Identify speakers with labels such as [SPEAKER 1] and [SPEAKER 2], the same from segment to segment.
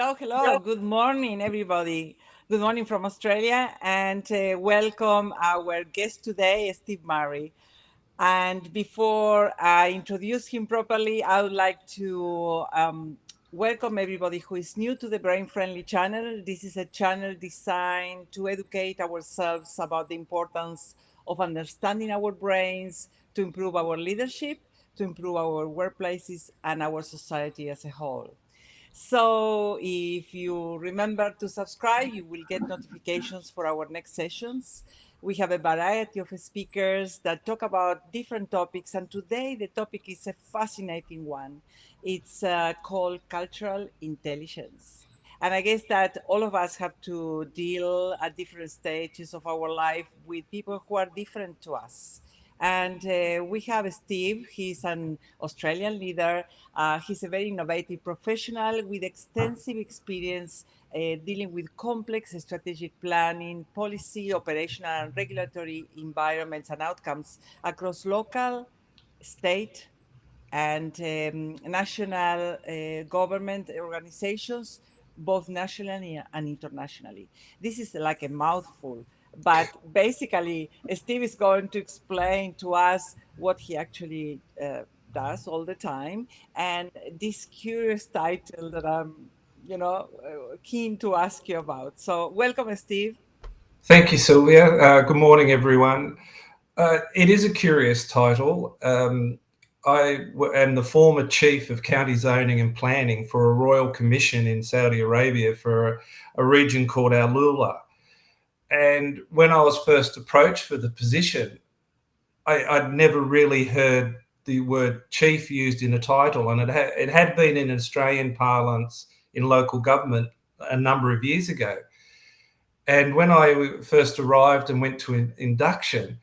[SPEAKER 1] Hello. Good morning, everybody. Good morning from Australia, and welcome our guest today, Steve Murray. And before I introduce him properly, I would like to welcome everybody who is new to the Brain Friendly channel. This is a channel designed to educate ourselves about the importance of understanding our brains, to improve our leadership, to improve our workplaces, and our society as a whole. So, if you remember to subscribe, you will get notifications for our next sessions. We have a variety of speakers that talk about different topics, and today the topic is a fascinating one. It's called cultural intelligence. And I guess that all of us have to deal at different stages of our life with people who are different to us. And we have Steve. He's an Australian leader. He's a very innovative professional with extensive experience dealing with complex strategic planning, policy, operational, and regulatory environments and outcomes across local, state, and national government organizations, both nationally and internationally. This is like a mouthful, but basically, Steve is going to explain to us what he actually does all the time, and this curious title that I'm, keen to ask you about. So, welcome, Steve.
[SPEAKER 2] Thank you, Silvia. Good morning, everyone. It is a curious title. Am the former chief of county zoning and planning for a royal commission in Saudi Arabia for a region called AlUla. And when I was first approached for the position, I'd never really heard the word chief used in a title, and it had been in Australian parlance in local government a number of years ago. And when I first arrived and went to induction,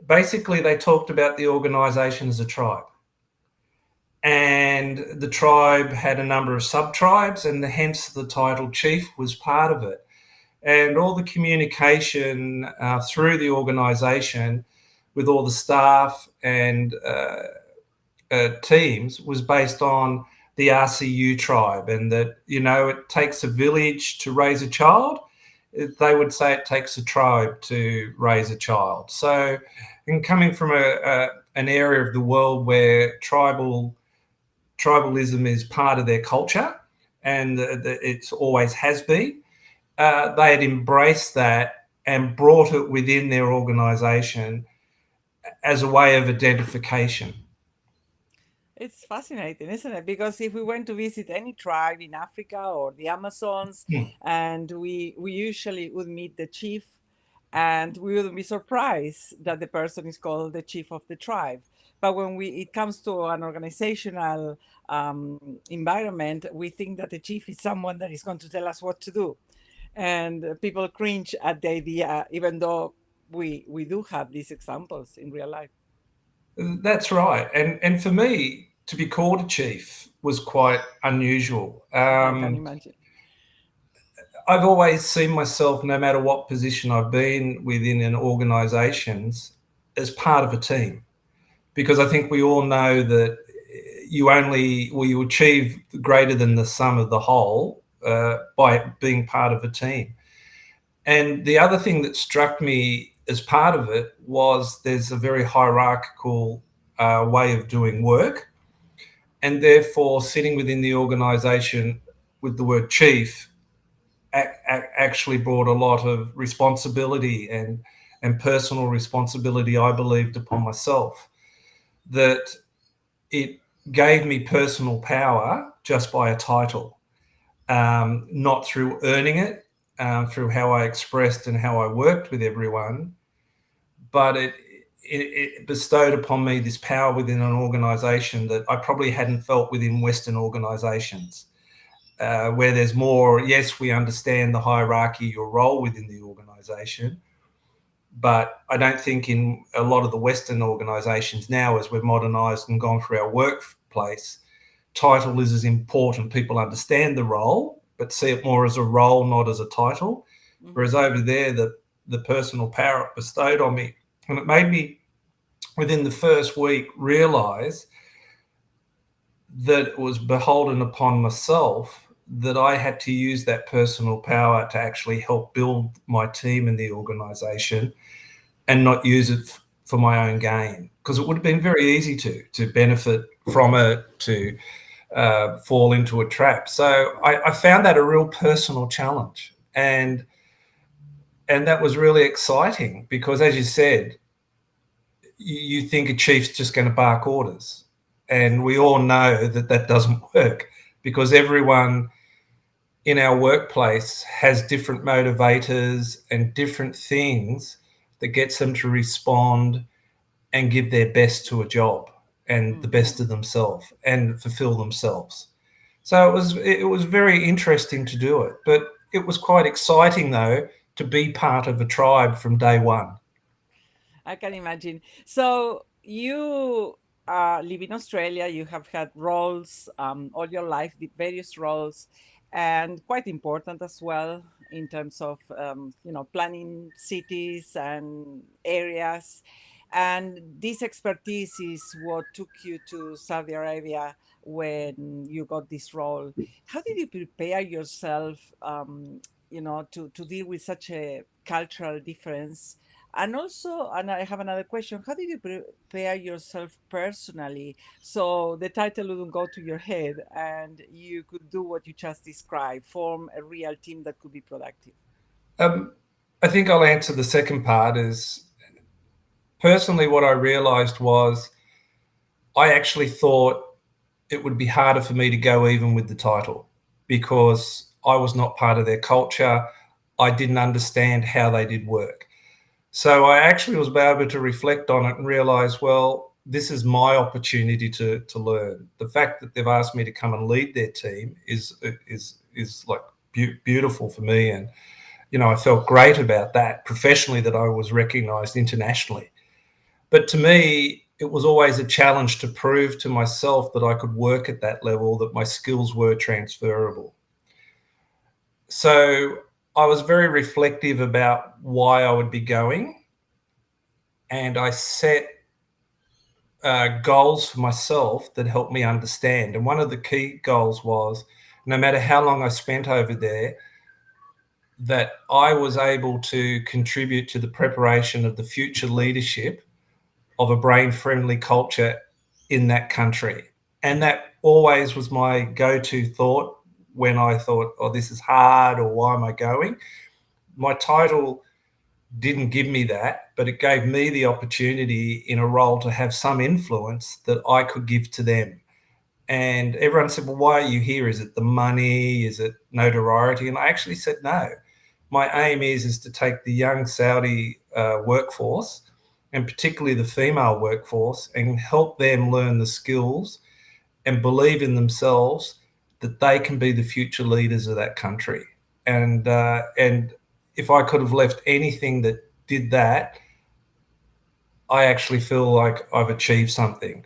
[SPEAKER 2] basically they talked about the organisation as a tribe. And the tribe had a number of sub-tribes, and hence the title chief was part of it. And all the communication through the organisation with all the staff and teams was based on the RCU tribe, and that, it takes a village to raise a child. They would say it takes a tribe to raise a child. So, and coming from an area of the world where tribalism is part of their culture, and it always has been, they had embraced that and brought it within their organisation as a way of identification.
[SPEAKER 1] It's fascinating, isn't it? Because if we went to visit any tribe in Africa or the Amazons, and we usually would meet the chief, and we wouldn't be surprised that the person is called the chief of the tribe. But when it comes to an organizational environment, we think that the chief is someone that is going to tell us what to do, and people cringe at the idea, even though we do have these examples in real life.
[SPEAKER 2] That's right. And for me, to be called a chief was quite unusual.
[SPEAKER 1] I can imagine.
[SPEAKER 2] I've always seen myself, no matter what position I've been within an organisations, as part of a team, because I think we all know that you achieve greater than the sum of the whole by being part of a team. And the other thing that struck me as part of it was there's a very hierarchical way of doing work, and therefore sitting within the organisation with the word chief actually brought a lot of responsibility and personal responsibility, I believed, upon myself, that it gave me personal power just by a title, not through earning it, through how I expressed and how I worked with everyone, but it bestowed upon me this power within an organisation that I probably hadn't felt within Western organisations. Where there's more, yes, we understand the hierarchy, your role within the organisation, but I don't think in a lot of the Western organisations now, as we've modernised and gone through our workplace, title is as important. People understand the role, but see it more as a role, not as a title. Mm-hmm. Whereas over there, the personal power it bestowed on me, and it made me, within the first week, realise that it was beholden upon myself that I had to use that personal power to actually help build my team in the organization and not use it for my own gain, because it would have been very easy to benefit from it, to fall into a trap. So I found that a real personal challenge, and that was really exciting because, as you said, you think a chief's just going to bark orders, and we all know that that doesn't work, because everyone in our workplace has different motivators and different things that gets them to respond and give their best to a job and the
[SPEAKER 1] Mm.
[SPEAKER 2] best of themselves and fulfill themselves. So it was very interesting to do it, but it was quite exciting though to be part of a tribe from day one.
[SPEAKER 1] I can imagine. So you live in Australia. You have had roles all your life, the various roles, and quite important as well in terms of planning cities and areas. And this expertise is what took you to Saudi Arabia when you got this role. How did you prepare yourself, to deal with such a cultural difference? And also, and I have another question, how did you prepare yourself personally so the title wouldn't go to your head and you could do what you just described, form a real team that could be productive?
[SPEAKER 2] Um, I think I'll answer the second part. Is personally what I realized was I actually thought it would be harder for me to go even with the title because I was not part of their culture. I didn't understand how they did work. So I actually was able to reflect on it and realize, well, this is my opportunity to learn. The fact that they've asked me to come and lead their team is like beautiful for me, and I felt great about that professionally, that I was recognised internationally. But to me, it was always a challenge to prove to myself that I could work at that level, that my skills were transferable. So I was very reflective about why I would be going, and I set goals for myself that helped me understand. And one of the key goals was, no matter how long I spent over there, that I was able to contribute to the preparation of the future leadership of a brain friendly culture in that country. And that always was my go to thought when I thought, oh, this is hard, or why am I going? My title didn't give me that, but it gave me the opportunity in a role to have some influence that I could give to them. And everyone said, well, why are you here? Is it the money? Is it notoriety? And I actually said, no. My aim is to take the young Saudi workforce, and particularly the female workforce, and help them learn the skills and believe in themselves that they can be the future leaders of that country. And if I could have left anything that did that, I actually feel like I've achieved something.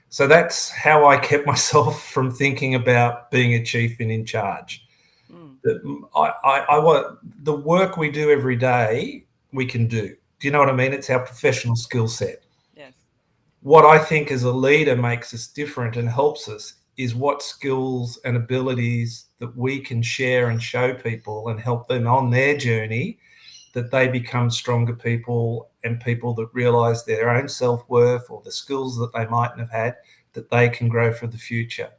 [SPEAKER 2] So that's how I kept myself from thinking about being a chief and in charge.
[SPEAKER 1] Mm,
[SPEAKER 2] I want the work we do every day, we can do. Do you know what I mean? It's our professional skill set.
[SPEAKER 1] yes.
[SPEAKER 2] What I think as a leader makes us different and helps us is what skills and abilities that we can share and show people and help them on their journey, that they become stronger people and people that realize their own self-worth or the skills that they mightn't have had, that they can grow for the future.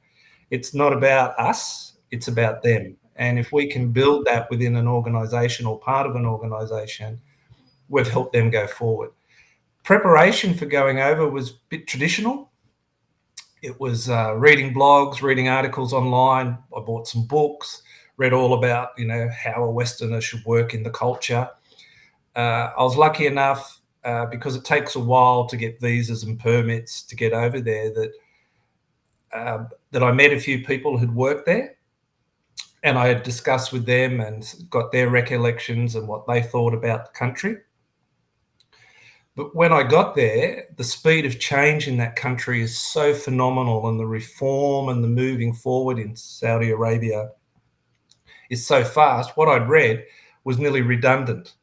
[SPEAKER 2] It's not about us, it's about them. And if we can build that within an organization or part of an organization, we've helped them go forward. Preparation for going over was a bit traditional. It was reading blogs, reading articles online. I bought some books, read all about, how a Westerner should work in the culture. I was lucky enough, because it takes a while to get visas and permits to get over there, that I met a few people who'd worked there, and I had discussed with them and got their recollections and what they thought about the country. But when I got there, the speed of change in that country is so phenomenal, and the reform and the moving forward in Saudi Arabia is so fast. What I'd read was nearly redundant.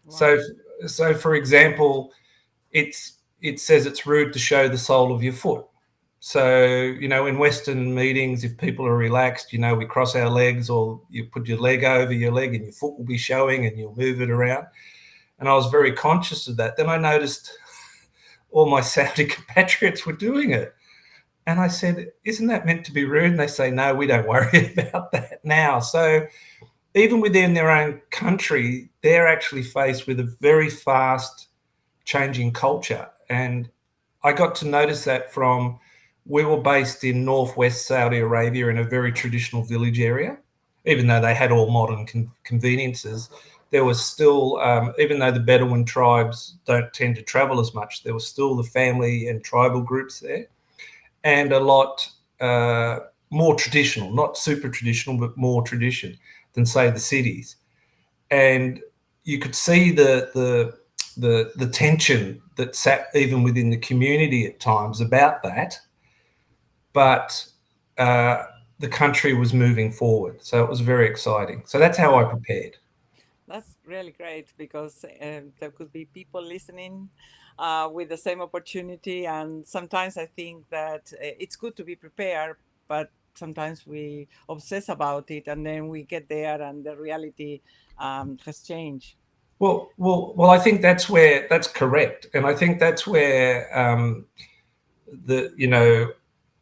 [SPEAKER 1] Wow.
[SPEAKER 2] So, so for example, it says it's rude to show the sole of your foot. So, in Western meetings, if people are relaxed, we cross our legs, or you put your leg over your leg and your foot will be showing and you'll move it around. And I was very conscious of that. Then I noticed all my Saudi compatriots were doing it. And I said, isn't that meant to be rude? And they say, no, we don't worry about that now. So even within their own country, they're actually faced with a very fast changing culture. And I got to notice that we were based in northwest Saudi Arabia in a very traditional village area. Even though they had all modern conveniences, there was still, even though the Bedouin tribes don't tend to travel as much, there was still the family and tribal groups there, and a lot more traditional, not super traditional, but more tradition than, say, the cities. And you could see the tension that sat even within the community at times about that, but the country was moving forward, so it was very exciting. So that's how I prepared.
[SPEAKER 1] That's really great because there could be people listening with the same opportunity. And sometimes I think that it's good to be prepared, but sometimes we obsess about it and then we get there and the reality has changed.
[SPEAKER 2] Well, I think that's correct, and I think that's where the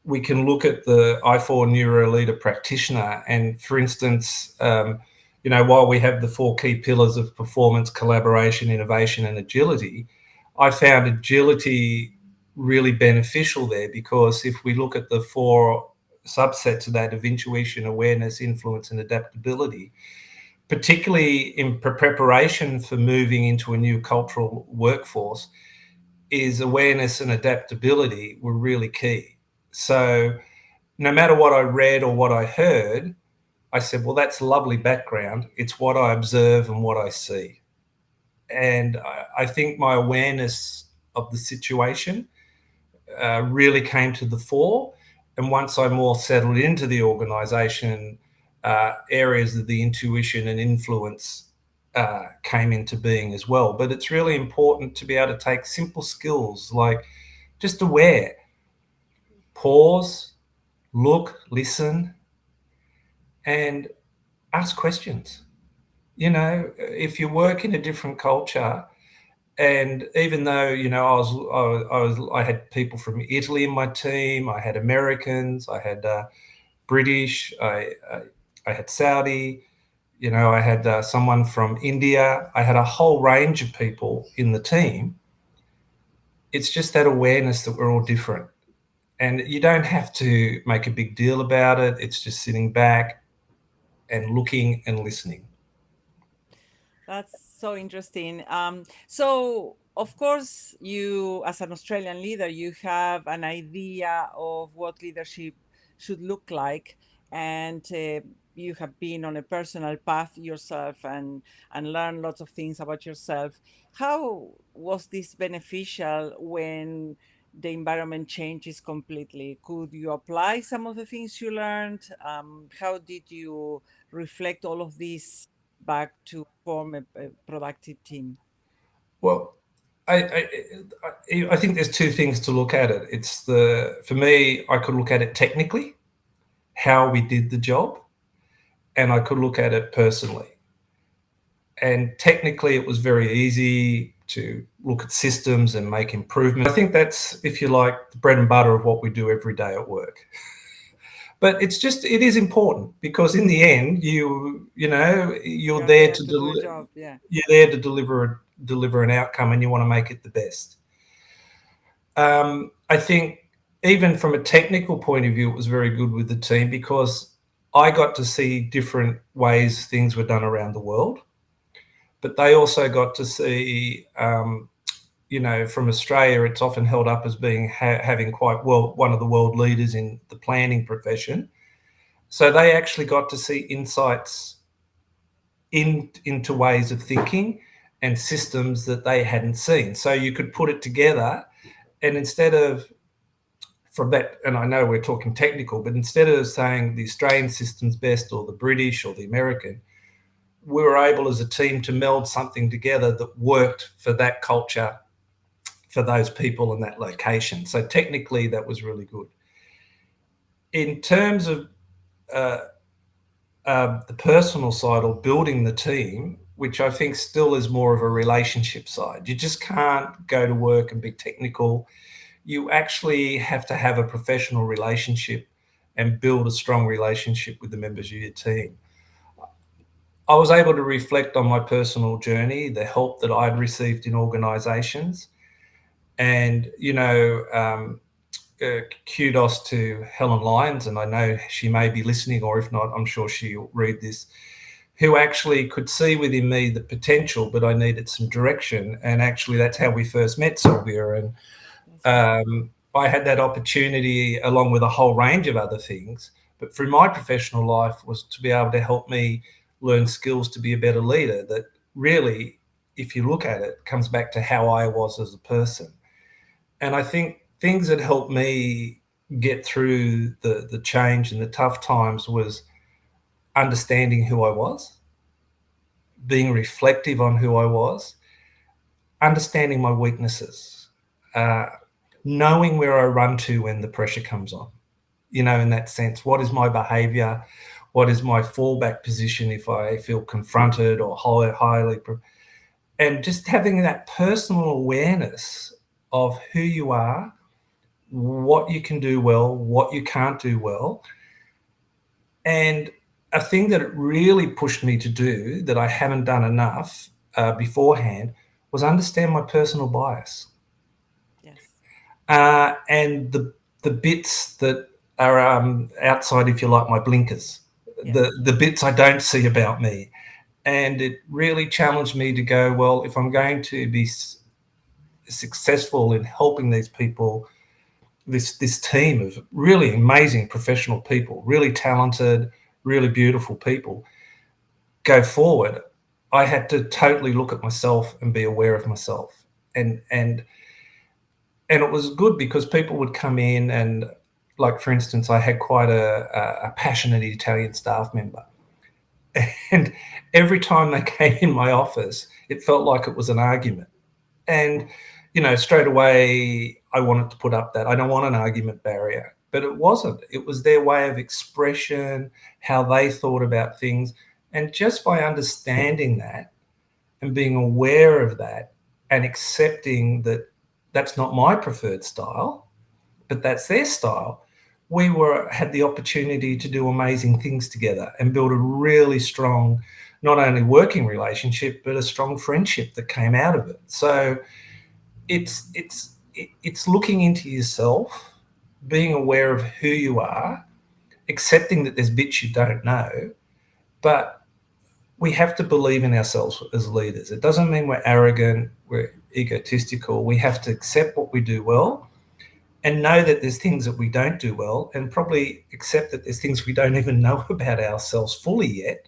[SPEAKER 2] we can look at the I4 Neuro Leader Practitioner, and for instance, while we have the four key pillars of performance, collaboration, innovation, and agility, I found agility really beneficial there, because if we look at the four subsets of that, of intuition, awareness, influence, and adaptability, particularly in preparation for moving into a new cultural workforce, is awareness and adaptability were really key. So no matter what I read or what I heard, I said, well, that's lovely background. It's what I observe and what I see. And I think my awareness of the situation really came to the fore. And once I more settled into the organisation, areas of the intuition and influence came into being as well. But it's really important to be able to take simple skills like just aware, pause, look, listen, and ask questions. If you work in a different culture, and even though I had people from Italy in my team, I had Americans, I had British, I had Saudi, I had someone from India, I had a whole range of people in the team. It's just that awareness that we're all different, and you don't have to make a big deal about it. It's just sitting back and looking and listening.
[SPEAKER 1] That's so interesting. So, of course, you, as an Australian leader, you have an idea of what leadership should look like, and you have been on a personal path yourself and learned lots of things about yourself. How was this beneficial when the environment changes completely? Could you apply some of the things you learned? How did you reflect all of this back to form a productive team?
[SPEAKER 2] Well, I think there's two things to look at it. For me, I could look at it technically, how we did the job, and I could look at it personally. And technically, it was very easy to look at systems and make improvements. I think that's, if you like, the bread and butter of what we do every day at work. But it is important, because in the end, you're there to
[SPEAKER 1] to do a job. Yeah.
[SPEAKER 2] you're there to deliver an outcome, and you want to make it the best. I think even from a technical point of view, it was very good with the team, because I got to see different ways things were done around the world, but they also got to see, from Australia, it's often held up as being having quite one of the world leaders in the planning profession. So they actually got to see insights into ways of thinking and systems that they hadn't seen. So you could put it together, and instead of, from that, and I know we're talking technical, but instead of saying the Australian system's best or the British or the American, we were able as a team to meld something together that worked for that culture, for those people in that location. So technically, that was really good. in terms of uh, the personal side or building the team, which I think still is more of a relationship side. You just can't go to work and be technical. You actually have to have a professional relationship and build a strong relationship with the members of your team. I was able to reflect on my personal journey, the help that I'd received in organizations, and kudos to Helen Lyons, and I know she may be listening, or if not, I'm sure she'll read this, who actually could see within me the potential, but I needed some direction. And actually, that's how we first met, Silvia. And
[SPEAKER 1] That's right.
[SPEAKER 2] I had that opportunity along with a whole range of other things. But through my professional life was to be able to help me learn skills to be a better leader. That really, if you look at it, comes back to how I was as a person. And I think things that helped me get through the change and the tough times was understanding who I was, being reflective on who I was, understanding my weaknesses, uh, knowing where I run to when the pressure comes on. In that sense, what is my behavior? What is my fallback position if I feel confronted or highly, and just having that personal awareness of who you are, what you can do well, what you can't do well. And a thing that it really pushed me to do that I haven't done enough beforehand was understand my personal bias
[SPEAKER 1] Yes.
[SPEAKER 2] and the bits that are outside, if you like, my blinkers,
[SPEAKER 1] Yes.
[SPEAKER 2] the bits I don't see about me. And it really challenged me to go, well, if I'm going to be successful in helping these people, this team of really amazing professional people, really talented, really beautiful people, go forward, I had to totally look at myself and be aware of myself. And and and it was good because people would come in and, like, for instance, I had quite a passionate Italian staff member, and every time they came in my office, it felt like it was an argument. And straight away, I wanted to put up that I don't want an argument barrier, but it wasn't. It was their way of expression, how they thought about things, and just by understanding that and being aware of that and accepting that that's not my preferred style, but that's their style, we were had the opportunity to do amazing things together and build a really strong, not only working relationship, but a strong friendship that came out of it. So it's looking into yourself, being aware of who you are, accepting that there's bits you don't know, but we have to believe in ourselves as leaders. It doesn't mean we're arrogant, we're egotistical. We have to accept what we do well and know that there's things that we don't do well, and probably accept that there's things we don't even know about ourselves fully yet,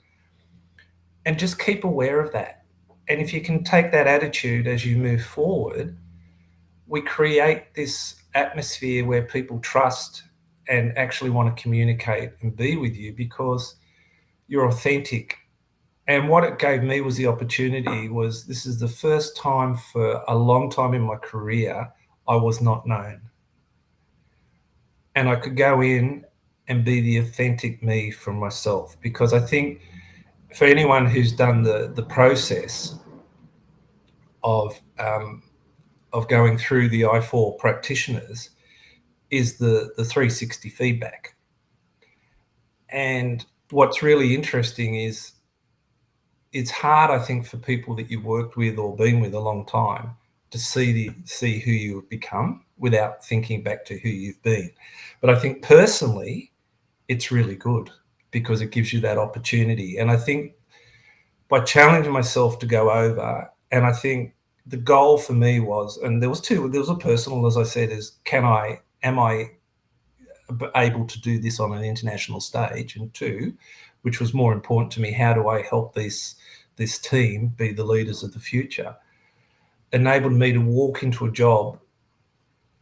[SPEAKER 2] and just keep aware of that. And if you can take that attitude as you move forward, we create this atmosphere where people trust and actually want to communicate and be with you because you're authentic. And what it gave me was the opportunity was this is the first time for a long time in my career I was not known. And I could go in and be the authentic me from myself, because I think for anyone who's done the process of of going through the I4 practitioners is the 360 feedback. And what's really interesting is it's hard, I think, for people that you've worked with or been with a long time to see who you've become without thinking back to who you've been. But I think personally, it's really good because it gives you that opportunity. And I think by challenging myself to go over, and I think the goal for me was, and there was two, there was a personal, as I said, is am I able to do this on an international stage? And two, which was more important to me, how do I help this team be the leaders of the future? Enabled me to walk into a job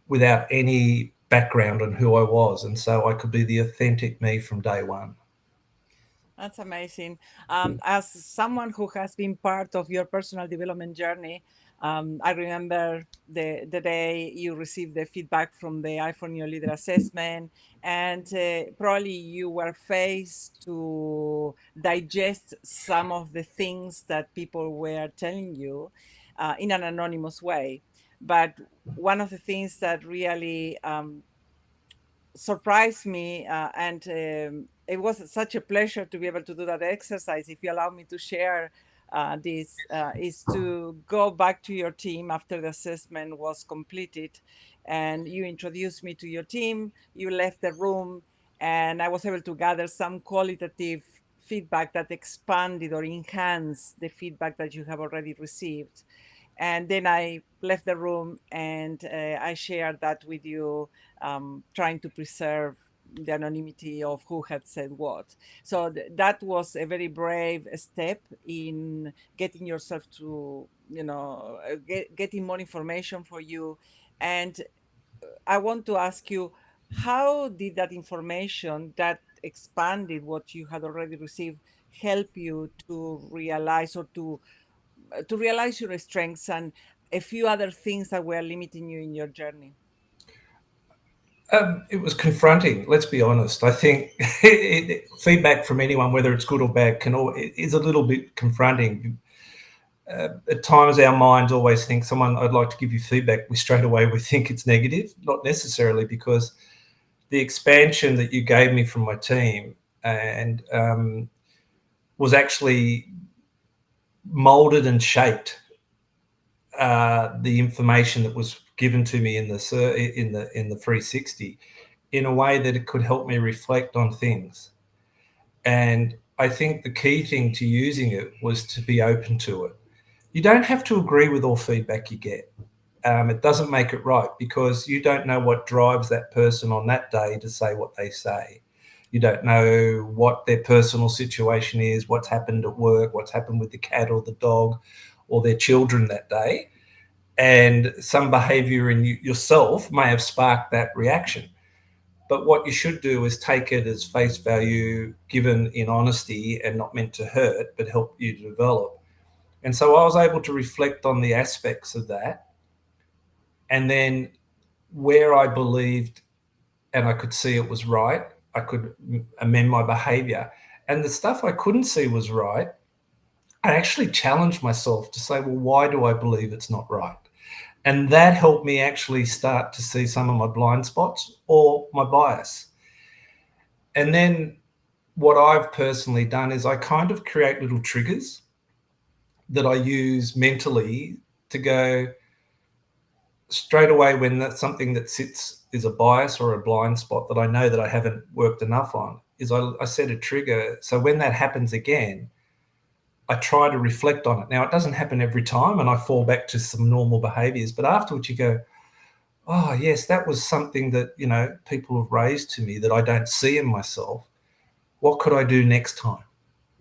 [SPEAKER 2] without any background on who I was, and so I could be the authentic me from day one.
[SPEAKER 1] That's amazing. As someone who has been part of your personal development journey, I remember the day you received the feedback from the iPhone Your Leader assessment, and probably you were faced to digest some of the things that people were telling you in an anonymous way. But one of the things that really surprised me, and it was such a pleasure to be able to do that exercise. If you allow me to share this, is to go back to your team after the assessment was completed, and you introduced me to your team. You left the room, and I was able to gather some qualitative feedback that expanded or enhanced the feedback that you have already received. And then I left the room, and I shared that with you, trying to preserve the anonymity of who had said what. So that was a very brave step in getting yourself to, getting more information for you. And I want to ask you, how did that information that expanded what you had already received help you to realize, or to realize your strengths and a few other things that were limiting you in your journey?
[SPEAKER 2] It was confronting. Let's be honest. I think feedback from anyone, whether it's good or bad, is a little bit confronting. At times, our minds always think someone I'd like to give you feedback. We think it's negative, not necessarily, because the expansion that you gave me from my team and was actually molded and shaped the information that was given to me in the 360 in a way that it could help me reflect on things. And I think the key thing to using it was to be open to it. You don't have to agree with all feedback you get. It doesn't make it right, because you don't know what drives that person on that day to say what they say. You don't know what their personal situation is, what's happened at work, what's happened with the cat or the dog or their children that day. And some behavior in yourself may have sparked that reaction. But what you should do is take it as face value, given in honesty and not meant to hurt, but help you to develop. And so I was able to reflect on the aspects of that, and then where I believed and I could see it was right, I could amend my behavior. And the stuff I couldn't see was right, I actually challenged myself to say, well, why do I believe it's not right? And that helped me actually start to see some of my blind spots or my bias. And then what I've personally done is I kind of create little triggers that I use mentally to go straight away when that's something that sits is a bias or a blind spot that I know that I haven't worked enough on, is I set a trigger. So when that happens again, I try to reflect on it. Now, it doesn't happen every time and I fall back to some normal behaviors, but afterwards you go, oh, yes, that was something that, people have raised to me that I don't see in myself. What could I do next time?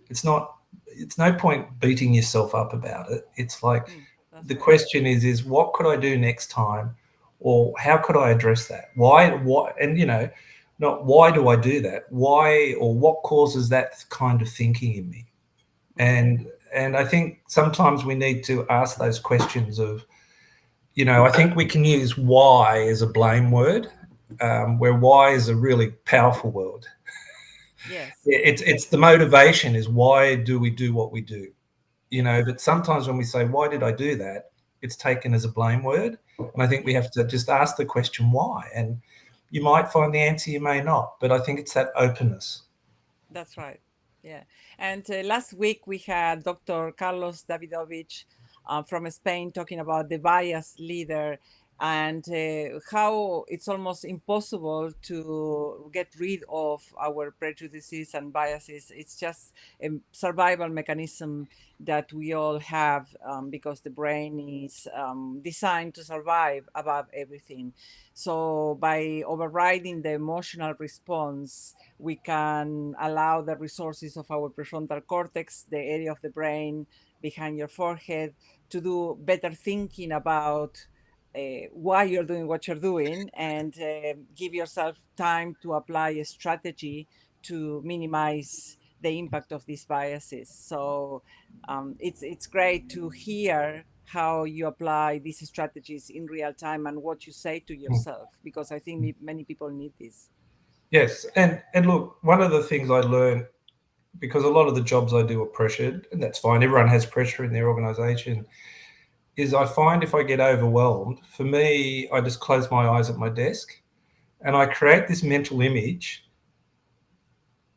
[SPEAKER 2] It's not, it's no point beating yourself up about it. It's like,
[SPEAKER 1] That's
[SPEAKER 2] the
[SPEAKER 1] right.
[SPEAKER 2] question is what could I do next time? Or how could I address that? Why, and not why do I do that? Why, or what causes that kind of thinking in me?
[SPEAKER 1] Mm-hmm.
[SPEAKER 2] And I think sometimes we need to ask those questions of, I think we can use why as a blame word, where why is a really powerful word.
[SPEAKER 1] Yes.
[SPEAKER 2] It's the motivation is why do we do what we do,
[SPEAKER 1] Yes.
[SPEAKER 2] but sometimes when we say why did I do that, it's taken as a blame word. And I think we have
[SPEAKER 1] Yes.
[SPEAKER 2] to just ask the question why, and you might find the answer, you may not, but I think it's that openness.
[SPEAKER 1] That's right. Yeah. And last week we had Dr. Carlos Davidovich from Spain talking about the bias leader, and how it's almost impossible to get rid of our prejudices and biases. It's just a survival mechanism that we all have, because the brain is designed to survive above everything. So by overriding the emotional response, we can allow the resources of our prefrontal cortex, the area of the brain behind your forehead, to do better thinking about why you're doing what you're doing, and give yourself time to apply a strategy to minimize the impact of these biases. So it's great to hear how you apply these strategies in real time and what you say to yourself, because I think many people need this.
[SPEAKER 2] Yes, and look, one of the things I learned, because a lot of the jobs I do are pressured, and that's fine. Everyone has pressure in their organisation. Is I find if I get overwhelmed, for me, I just close my eyes at my desk, and I create this mental image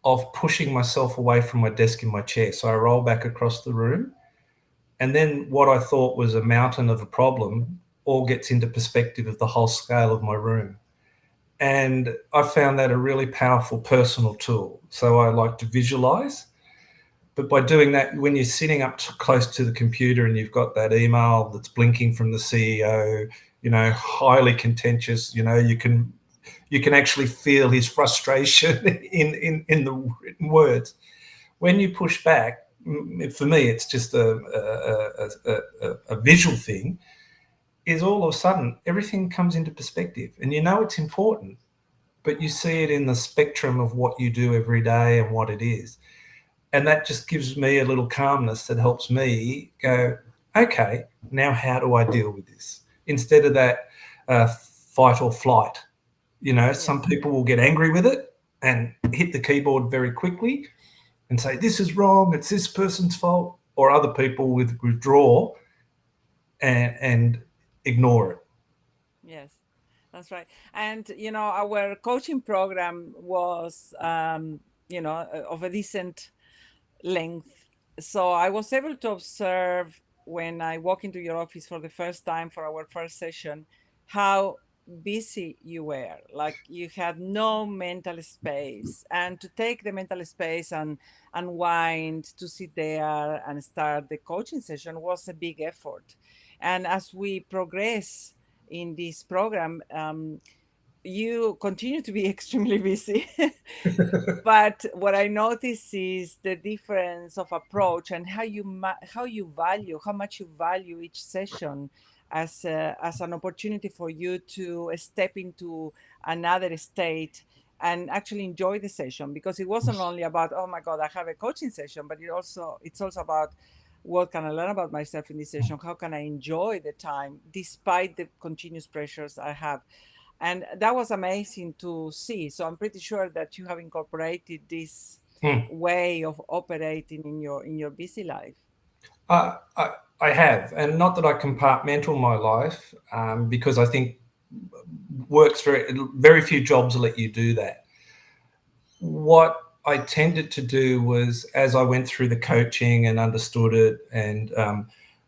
[SPEAKER 2] of pushing myself away from my desk in my chair. So I roll back across the room, and then what I thought was a mountain of a problem all gets into perspective of the whole scale of my room. And I found that a really powerful personal tool. So I like to visualize. But by doing that, when you're sitting up close to the computer and you've got that email that's blinking from the CEO, highly contentious, you can actually feel his frustration in the written words. When you push back, for me, it's just a visual thing. Is all of a sudden everything comes into perspective, and it's important, but you see it in the spectrum of what you do every day and what it is. And that just gives me a little calmness that helps me go, okay, now how do I deal with this? Instead of that fight or flight. Some
[SPEAKER 1] Yes.
[SPEAKER 2] people will get angry with it and hit the keyboard very quickly and say, this is wrong, it's this person's fault. Or other people withdraw and ignore it.
[SPEAKER 1] Yes, that's right. And our coaching program was, of a decent length. So I was able to observe when I walk into your office for the first time for our first session how busy you were. Like you had no mental space. And to take the mental space and unwind, to sit there and start the coaching session was a big effort. And as we progress in this program, you continue to be extremely busy. But what I notice is the difference of approach and how much you value each session as an opportunity for you to step into another state and actually enjoy the session, because it wasn't only about, oh my god, I have a coaching session, but it's also about what can I learn about myself in this session, how can I enjoy the time despite the continuous pressures I have. And that was amazing to see. So I'm pretty sure that you have incorporated this
[SPEAKER 2] Hmm.
[SPEAKER 1] way of operating in your busy life.
[SPEAKER 2] I, I, I have, and not that I compartmental my life, because I think works very few jobs let you do that. What I tended to do was, as I went through the coaching and understood it, and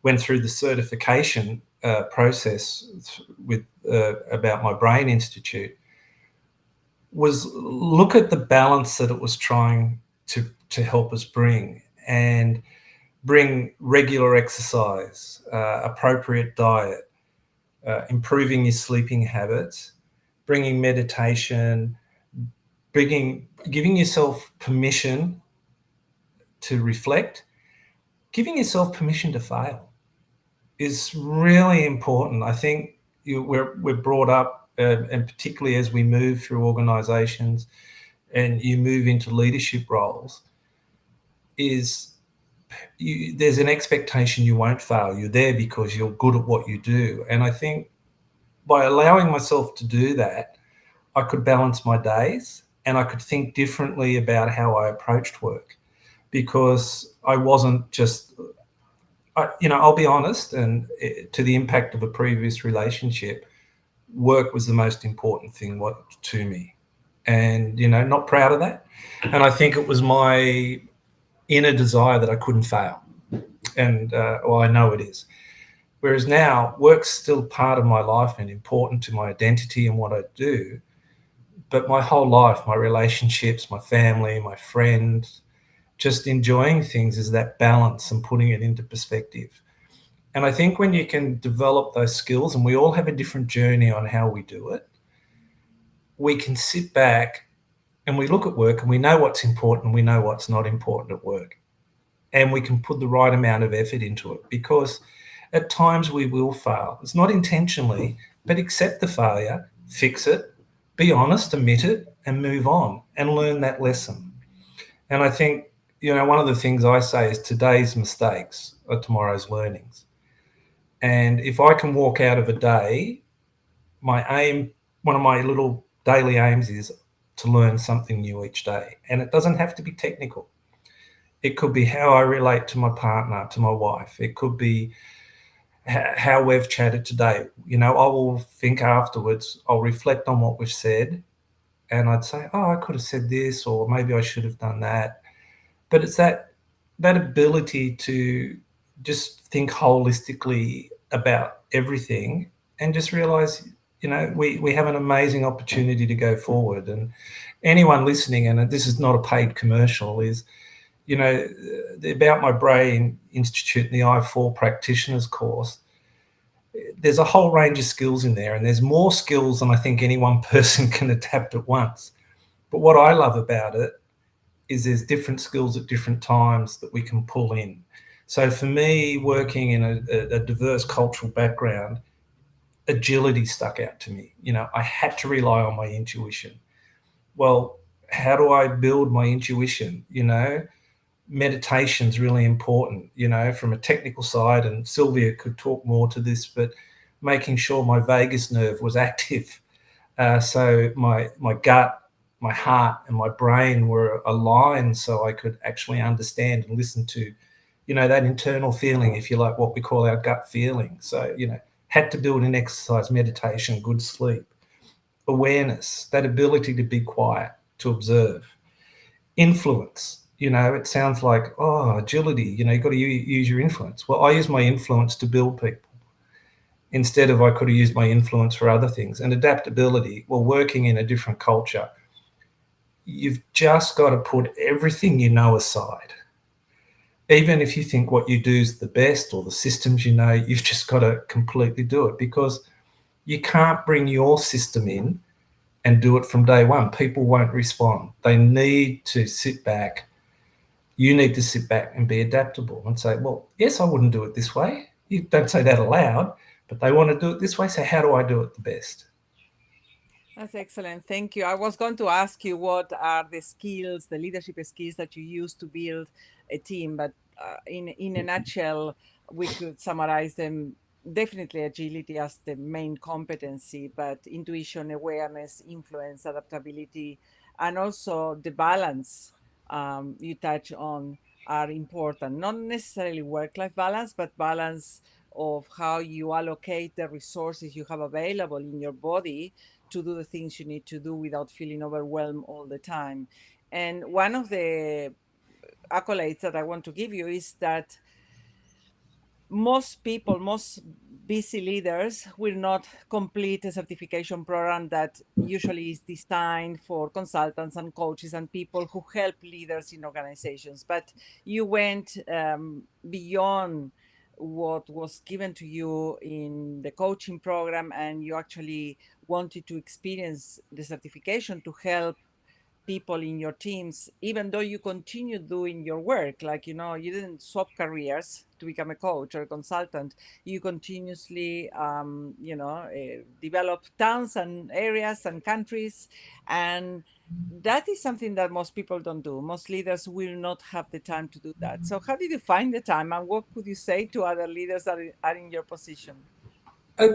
[SPEAKER 2] went through the certification process with about my Brain Institute, was look at the balance that it was trying to help us bring, and bring regular exercise, appropriate diet, improving your sleeping habits, bringing meditation, giving yourself permission to reflect, giving yourself permission to fail is really important. I think we're brought up, and particularly as we move through organisations and you move into leadership roles, there's an expectation you won't fail. You're there because you're good at what you do. And I think by allowing myself to do that, I could balance my days and I could think differently about how I approached work, because I wasn't just, I'll be honest, and to the impact of a previous relationship, work was the most important thing to me. And, not proud of that. And I think it was my inner desire that I couldn't fail. And, well, I know it is. Whereas now, work's still part of my life and important to my identity and what I do. But my whole life, my relationships, my family, my friends, just enjoying things is that balance and putting it into perspective. And I think when you can develop those skills, and we all have a different journey on how we do it, we can sit back and we look at work and we know what's important and we know what's not important at work. And we can put the right amount of effort into it, because at times we will fail. It's not intentionally, but accept the failure, fix it, be honest, admit it, and move on and learn that lesson. And I think, one of the things I say is today's mistakes are tomorrow's learnings. And if I can walk out of a day, my aim, one of my little daily aims is to learn something new each day. And it doesn't have to be technical. It could be how I relate to my partner, to my wife. It could be how we've chatted today. You know, I will think afterwards, I'll reflect on what we've said, and I'd say, oh, I could have said this, or maybe I should have done that. But it's that ability to just think holistically about everything and just realize, you know, we have an amazing opportunity to go forward. And anyone listening, and this is not a paid commercial, is, you know, the About My Brain Institute and the I4 practitioners course, there's a whole range of skills in there, and there's more skills than I think any one person can adapt at once. But what I love about it is there's different skills at different times that we can pull in. So for me, working in a diverse cultural background, agility stuck out to me. You know, I had to rely on my intuition. Well, how do I build my intuition? You know, meditation's really important, you know, from a technical side, and Silvia could talk more to this, but making sure my vagus nerve was active. So my gut, my heart, and my brain were aligned, so I could actually understand and listen to, you know, that internal feeling, if you like, what we call our gut feeling. So, you know, had to build in exercise, meditation, good sleep, awareness, that ability to be quiet, to observe, influence. You know, it sounds like, oh, agility, you know, you've got to use your influence. Well, I use my influence to build people instead of I could have used my influence for other things. And adaptability, well, working in a different culture, you've just got to put everything you know aside. Even if you think what you do is the best or the systems you know, you've just got to completely do it, because you can't bring your system in and do it from day one. People won't respond. They need to sit back. You need to sit back and be adaptable and say, well, yes, I wouldn't do it this way. You don't say that aloud, but they want to do it this way. So how do I do it the best?
[SPEAKER 1] That's excellent. Thank you. I was going to ask you what are the skills, the leadership skills that you use to build a team, but in a nutshell, we could summarize them. Definitely agility as the main competency, but intuition, awareness, influence, adaptability, and also the balance you touch on are important. Not necessarily work-life balance, but balance of how you allocate the resources you have available in your body to do the things you need to do without feeling overwhelmed all the time. And one of the accolades that I want to give you is that most people, most busy leaders will not complete a certification program that usually is designed for consultants and coaches and people who help leaders in organizations. But you went beyond what was given to you in the coaching program, and you actually wanted to experience the certification to help people in your teams, even though you continue doing your work. Like, you know, you didn't swap careers to become a coach or a consultant. You continuously, develop towns and areas and countries. And that is something that most people don't do. Most leaders will not have the time to do that. So, how did you find the time? And what could you say to other leaders that are in your position?
[SPEAKER 2] Uh,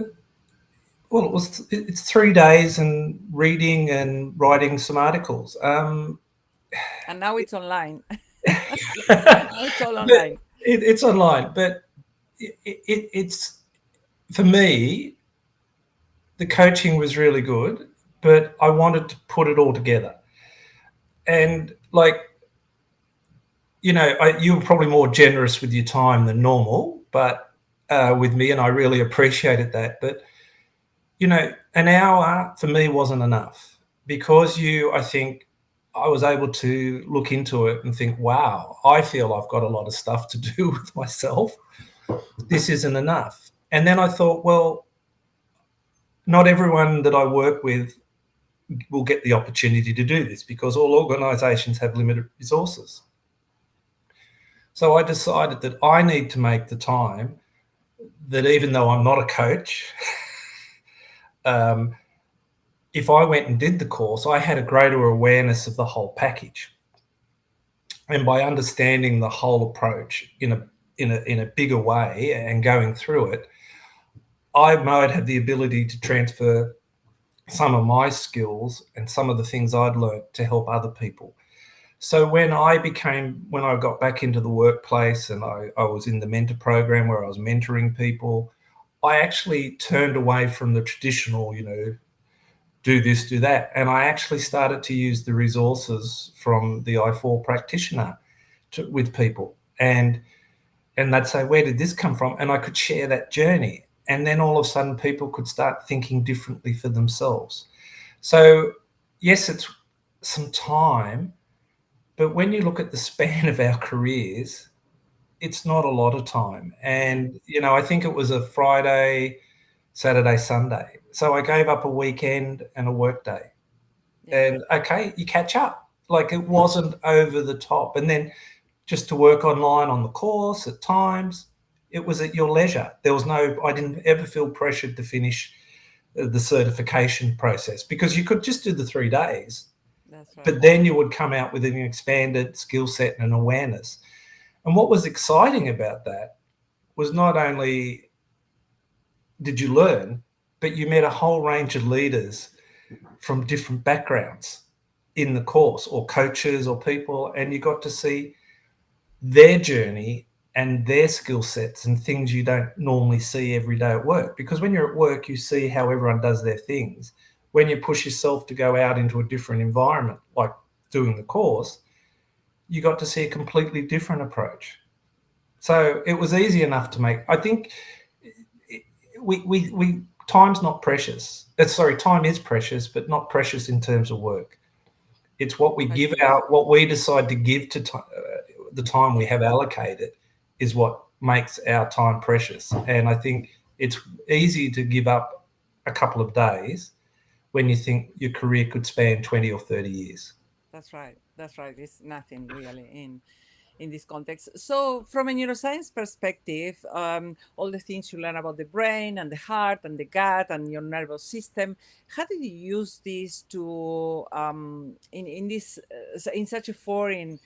[SPEAKER 2] well, it's 3 days and reading and writing some articles.
[SPEAKER 1] And now it's online.
[SPEAKER 2] But
[SPEAKER 1] Now it's all online.
[SPEAKER 2] it's online, but it's, for me, the coaching was really good, but I wanted to put it all together. And like, you know, you were probably more generous with your time than normal, but with me, and I really appreciated that. But, you know, an hour for me wasn't enough, because I think I was able to look into it and think, wow, I feel I've got a lot of stuff to do with myself. This isn't enough. And then I thought, well, not everyone that I work with will get the opportunity to do this, because all organisations have limited resources. So I decided that I need to make the time, that even though I'm not a coach, if I went and did the course, I had a greater awareness of the whole package. And by understanding the whole approach in a bigger way and going through it, I might have the ability to transfer some of my skills and some of the things I'd learned to help other people. So when I got back into the workplace and I was in the mentor program where I was mentoring people, I actually turned away from the traditional, do this, do that. And I actually started to use the resources from the I4 practitioner with people. And they'd say, where did this come from? And I could share that journey. And then all of a sudden people could start thinking differently for themselves. So yes, it's some time, but when you look at the span of our careers, it's not a lot of time. And, I think it was a Friday, Saturday, Sunday. So I gave up a weekend and a work day.
[SPEAKER 1] Yeah.
[SPEAKER 2] And okay, you catch up. Like it wasn't over the top. And then just to work online on the course at times, it was at your leisure. I didn't ever feel pressured to finish the certification process because you could just do the 3 days,
[SPEAKER 1] That's
[SPEAKER 2] but
[SPEAKER 1] right.
[SPEAKER 2] then you would come out with an expanded skill set and awareness. And what was exciting about that was not only did you learn, but you met a whole range of leaders from different backgrounds in the course, or coaches or people, and you got to see their journey and their skill sets and things you don't normally see every day at work. Because when you're at work, you see how everyone does their things. When you push yourself to go out into a different environment, like doing the course, you got to see a completely different approach. So it was easy enough to make. I think we time's not precious. Sorry, time is precious, but not precious in terms of work. It's what we
[SPEAKER 1] I
[SPEAKER 2] give
[SPEAKER 1] think
[SPEAKER 2] out, what we decide to give to the time we
[SPEAKER 1] yeah,
[SPEAKER 2] have allocated is what makes our time precious. And I think it's easy to give up a couple of days when you think your career could span 20 or 30 years.
[SPEAKER 1] that's right. That's right. It's nothing really in this context. So, from a neuroscience perspective, all the things you learn about the brain and the heart and the gut and your nervous system, how did you use this to in this in such a foreign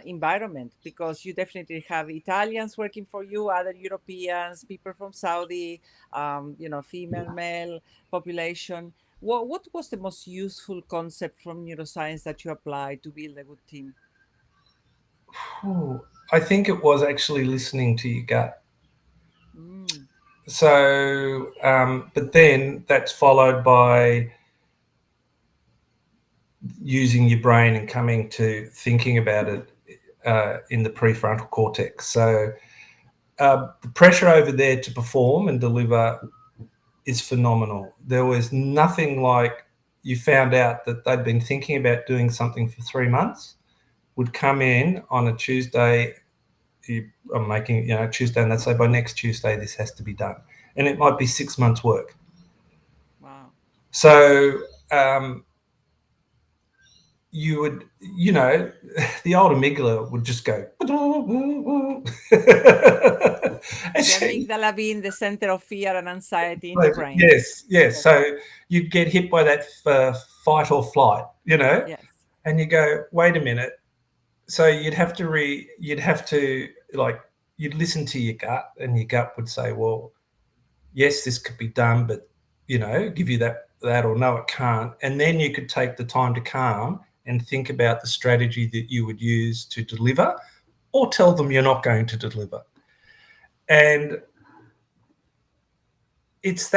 [SPEAKER 1] environment? Because you definitely have Italians working for you, other Europeans, people from Saudi, female, male population. What was the most useful concept from neuroscience that you applied to build a good team?
[SPEAKER 2] Ooh, I think it was actually listening to your gut.
[SPEAKER 1] Mm,
[SPEAKER 2] So, but then that's followed by using your brain and coming to thinking about it in the prefrontal cortex. So, the pressure over there to perform and deliver is phenomenal. There was nothing like you found out that they'd been thinking about doing something for 3 months, would come in on a Tuesday, I'm making, Tuesday, and they'd say, by next Tuesday, this has to be done. And it might be 6 months' work.
[SPEAKER 1] wow.
[SPEAKER 2] So you would, the old amygdala would just go. And
[SPEAKER 1] The
[SPEAKER 2] she,
[SPEAKER 1] amygdala being the center of fear and anxiety in the
[SPEAKER 2] like,
[SPEAKER 1] brain.
[SPEAKER 2] yes, yes.
[SPEAKER 1] Yes.
[SPEAKER 2] So you'd get hit by that fight or flight,
[SPEAKER 1] Yes.
[SPEAKER 2] and you go, wait a minute. So you'd have to like, you'd listen to your gut, and your gut would say, well, yes, this could be done, but give you that, or no, it can't. And then you could take the time to calm and think about the strategy that you would use to deliver, or tell them you're not going to deliver. And it's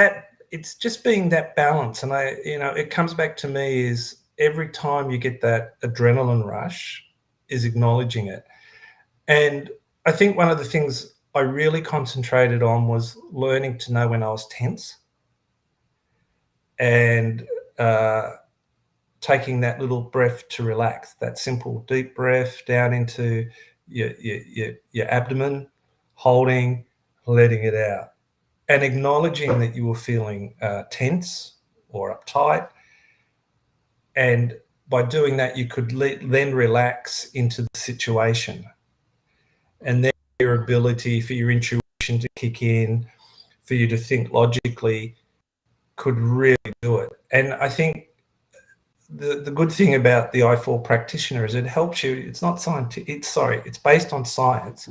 [SPEAKER 2] just being that balance. And it comes back to me is every time you get that adrenaline rush is acknowledging it. And I think one of the things I really concentrated on was learning to know when I was tense, and taking that little breath to relax, that simple deep breath down into your abdomen, holding, letting it out, and acknowledging that you were feeling tense or uptight. And by doing that, you could then relax into the situation. And then your ability for your intuition to kick in, for you to think logically, could really do it. And I think the good thing about the I4 practitioner is it helps you. It's not scientific. It's based on science,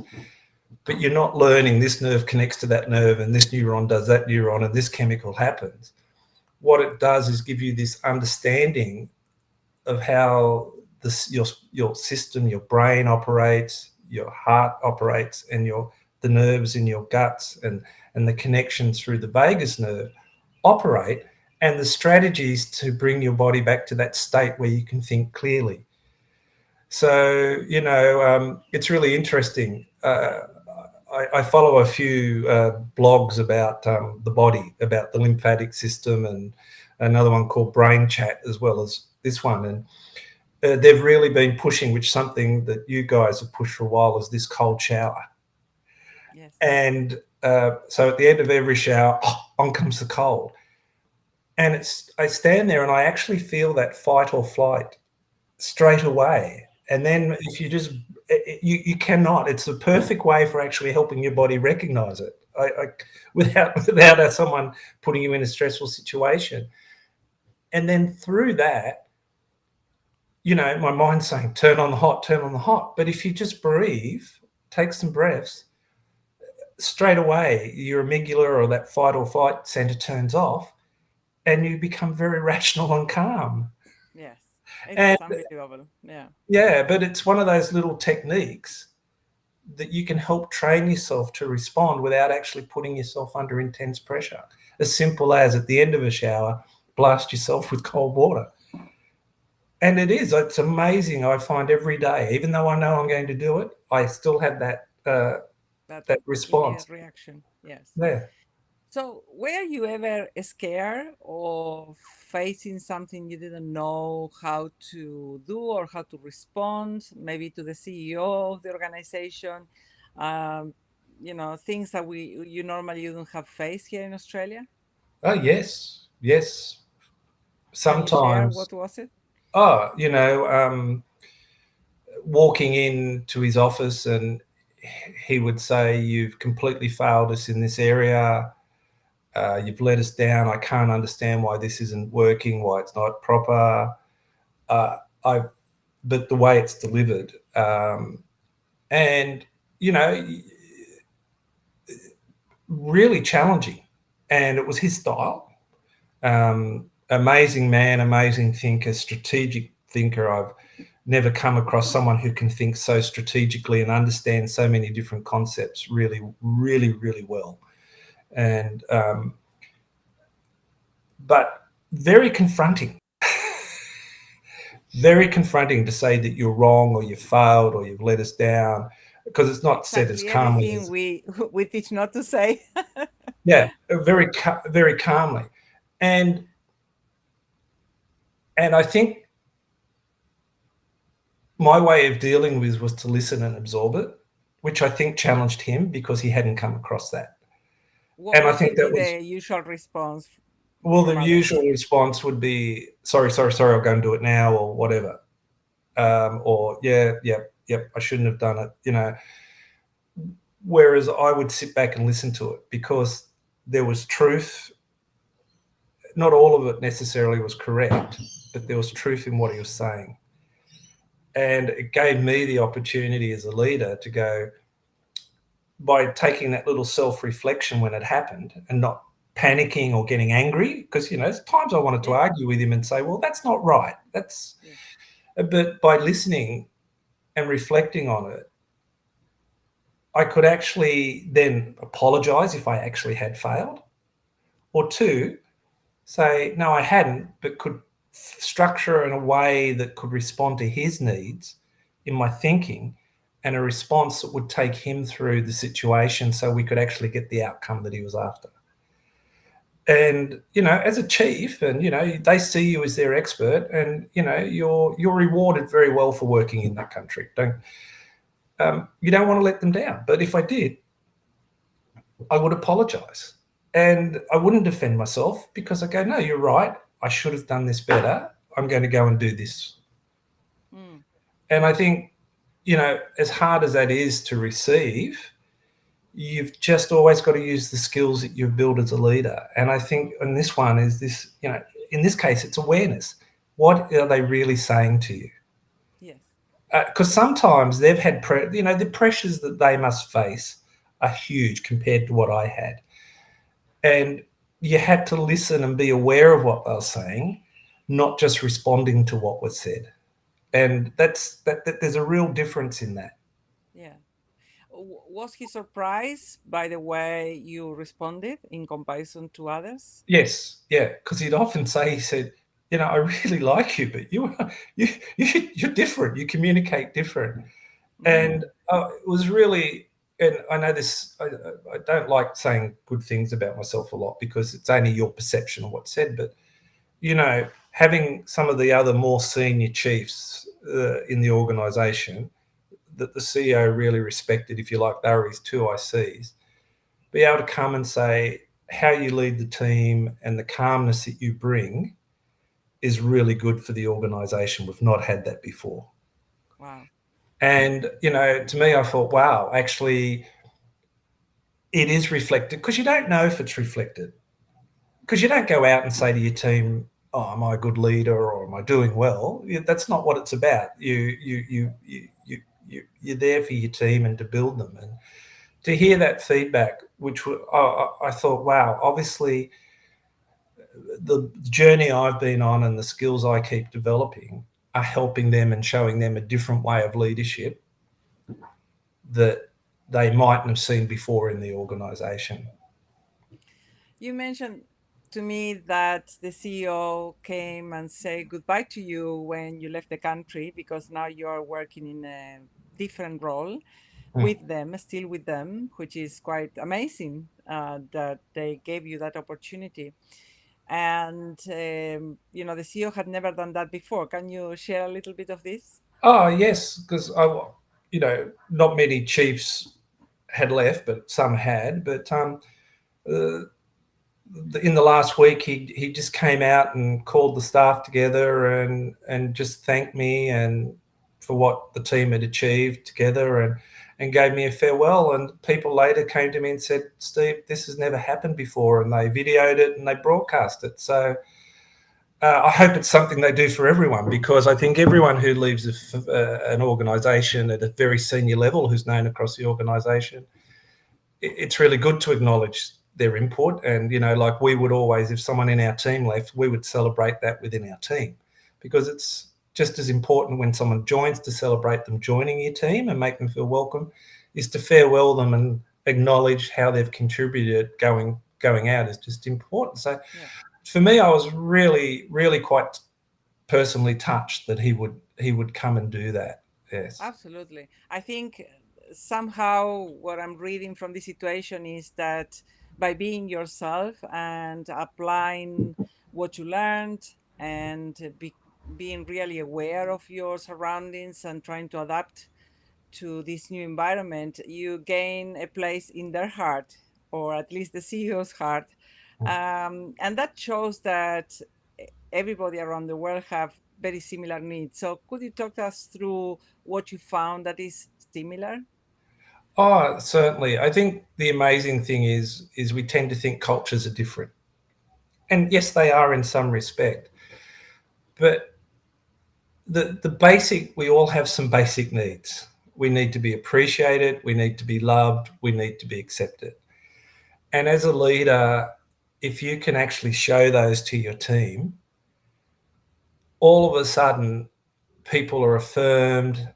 [SPEAKER 2] but you're not learning this nerve connects to that nerve and this neuron does that neuron and this chemical happens. What it does is give you this understanding of how your system, your brain operates, your heart operates, and the nerves in your guts and the connections through the vagus nerve operate, and the strategies to bring your body back to that state where you can think clearly. So, it's really interesting. I follow a few blogs about the body, about the lymphatic system, and another one called Brain Chat, as well as this one. And they've really been pushing, which something that you guys have pushed for a while, is this cold shower.
[SPEAKER 1] Yes.
[SPEAKER 2] And so at the end of every shower, on comes the cold. And I stand there and I actually feel that fight or flight straight away. And then if you just, you cannot, it's the perfect way for actually helping your body recognize it without someone putting you in a stressful situation. And then through that, my mind's saying, turn on the hot, turn on the hot. But if you just breathe, take some breaths, straight away, your amygdala or that fight or flight center turns off and you become very rational and calm.
[SPEAKER 1] Yes.
[SPEAKER 2] And
[SPEAKER 1] It's unbelievable. Yeah.
[SPEAKER 2] yeah, but it's one of those little techniques that you can help train yourself to respond without actually putting yourself under intense pressure. As simple as, at the end of a shower, blast yourself with cold water. And it's amazing. I find every day, even though I know I'm going to do it, I still have that
[SPEAKER 1] That
[SPEAKER 2] that response.
[SPEAKER 1] immediate reaction. Yes.
[SPEAKER 2] Yeah.
[SPEAKER 1] So, were you ever scared of facing something you didn't know how to do or how to respond, maybe to the CEO of the organization? Um, things that you normally don't have faced here in Australia.
[SPEAKER 2] Oh, yes. Yes.
[SPEAKER 1] Can you share
[SPEAKER 2] Sometimes,
[SPEAKER 1] what was it?
[SPEAKER 2] oh, walking into his office and he would say, "You've completely failed us in this area. You've let us down. I can't understand why this isn't working, why it's not proper." Uh, I, but the way it's delivered, and you know, really challenging. And it was his style. Amazing man, amazing thinker, strategic thinker. I've never come across someone who can think so strategically and understand so many different concepts really, really, really well. And but very confronting. Very confronting to say that you're wrong or you failed or you've let us down, because it's not said as
[SPEAKER 1] Exactly
[SPEAKER 2] calmly
[SPEAKER 1] everything
[SPEAKER 2] as,
[SPEAKER 1] we teach not to say.
[SPEAKER 2] yeah, very calmly. And I think my way of dealing with was to listen and absorb it, which I think challenged him because he hadn't come across that.
[SPEAKER 1] What
[SPEAKER 2] And I
[SPEAKER 1] what
[SPEAKER 2] think
[SPEAKER 1] would be
[SPEAKER 2] that was,
[SPEAKER 1] the usual response
[SPEAKER 2] well, the
[SPEAKER 1] from
[SPEAKER 2] usual
[SPEAKER 1] others?
[SPEAKER 2] response would be, sorry, I'll go and do it now, or whatever. Or, yeah, yep, I shouldn't have done it. Whereas I would sit back and listen to it because there was truth. Not all of it necessarily was correct, but there was truth in what he was saying. And it gave me the opportunity as a leader to go, by taking that little self-reflection when it happened and not panicking or getting angry, because there's times I wanted to
[SPEAKER 1] Yeah.
[SPEAKER 2] argue with him and say, well, that's not right,
[SPEAKER 1] Yes.
[SPEAKER 2] but by listening and reflecting on it, I could actually then apologize if I actually had failed, or two, say no, I hadn't, but could structure in a way that could respond to his needs in my thinking, and a response that would take him through the situation so we could actually get the outcome that he was after. And as a chief, and they see you as their expert, and you're rewarded very well for working in that country. You don't want to let them down. But if I did, I would apologize, and I wouldn't defend myself, because I go, no, you're right, I should have done this better, I'm going to go and do this.
[SPEAKER 1] Mm.
[SPEAKER 2] And I think, as hard as that is to receive, you've just always got to use the skills that you've built as a leader. And I think in this one is this, in this case, it's awareness. What are they really saying to you?
[SPEAKER 1] Yes.
[SPEAKER 2] Because sometimes they've had, the pressures that they must face are huge compared to what I had. And you had to listen and be aware of what they were saying, not just responding to what was said. And that there's a real difference in that.
[SPEAKER 1] Yeah. Was he surprised by the way you responded in comparison to others?
[SPEAKER 2] Yes, yeah, because he'd often say, he said, I really like you, but you're different. You communicate different. And
[SPEAKER 1] Mm,
[SPEAKER 2] it was really, and I know this, I don't like saying good things about myself a lot because it's only your perception of what's said, but, having some of the other more senior chiefs in the organisation that the CEO really respected, if you like, they were his two ICs, be able to come and say how you lead the team and the calmness that you bring is really good for the organisation. We've not had that before.
[SPEAKER 1] wow.
[SPEAKER 2] And, to me, I thought, wow, actually, it is reflected because you don't know if it's reflected. Because you don't go out and say to your team, "Oh, am I a good leader or am I doing well?" That's not what it's about. You're there for your team and to build them. And to hear that feedback, which I thought, wow, obviously the journey I've been on and the skills I keep developing are helping them and showing them a different way of leadership that they mightn't have seen before in the organisation.
[SPEAKER 1] You mentioned to me that the CEO came and said goodbye to you when you left the country because now you are working in a different role
[SPEAKER 2] Mm.
[SPEAKER 1] with them, still with them, which is quite amazing that they gave you that opportunity. And, the CEO had never done that before. Can you share a little bit of this?
[SPEAKER 2] Oh yes, because not many chiefs had left, but some had. But uh, in the last week, he just came out and called the staff together and just thanked me and for what the team had achieved together and gave me a farewell. And people later came to me and said, "Steve, this has never happened before," and they videoed it and they broadcast it. So I hope it's something they do for everyone because I think everyone who leaves an organisation at a very senior level, who's known across the organisation, it's really good to acknowledge their input. And, like we would always, if someone in our team left, we would celebrate that within our team because it's just as important when someone joins to celebrate them joining your team and make them feel welcome is to farewell them and acknowledge how they've contributed going out is just important. So
[SPEAKER 1] Yeah.
[SPEAKER 2] for me, I was really, really quite personally touched that he would come and do that. Yes.
[SPEAKER 1] Absolutely. I think somehow what I'm reading from this situation is that by being yourself and applying what you learned and being really aware of your surroundings and trying to adapt to this new environment, you gain a place in their heart, or at least the CEO's heart. And that shows that everybody around the world have very similar needs. So could you talk us through what you found that is similar?
[SPEAKER 2] Oh, certainly. I think the amazing thing is we tend to think cultures are different. And yes, they are in some respect. But the basic we all have some basic needs. We need to be appreciated, we need to be loved, we need to be accepted. And as a leader, if you can actually show those to your team, all of a sudden people are affirmed,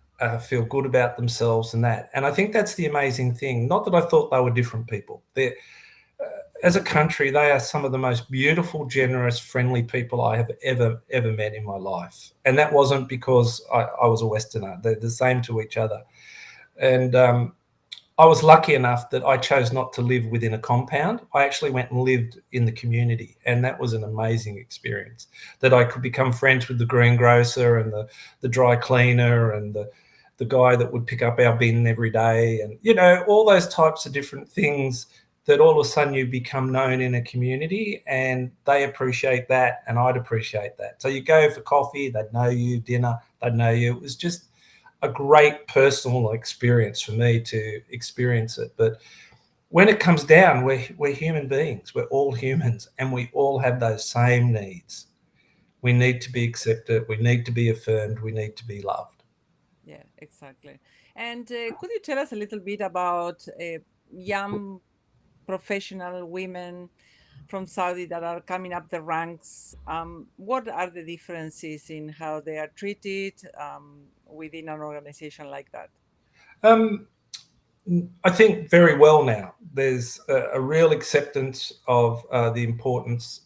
[SPEAKER 2] feel good about themselves, and that. And I think that's the amazing thing. Not that I thought they were different people. As a country, they are some of the most beautiful, generous, friendly people I have ever met in my life. And that wasn't because I was a Westerner. They're the same to each other. And I was lucky enough that I chose not to live within a compound. I actually went and lived in the community, and that was an amazing experience. That I could become friends with the greengrocer and the dry cleaner and the guy that would pick up our bin every day, and all those types of different things. That all of a sudden you become known in a community, and they appreciate that, and I'd appreciate that. So you go for coffee, they'd know you, dinner, they'd know you. It was just a great personal experience for me to experience it. But when it comes down, we're human beings. We're all humans, and we all have those same needs. We need to be accepted. We need to be affirmed. We need to be loved.
[SPEAKER 1] Yeah, exactly. And could you tell us a little bit about young professional women from Saudi that are coming up the ranks, what are the differences in how they are treated within an organization like that?
[SPEAKER 2] Um, I think very well now. There's a real acceptance of the importance,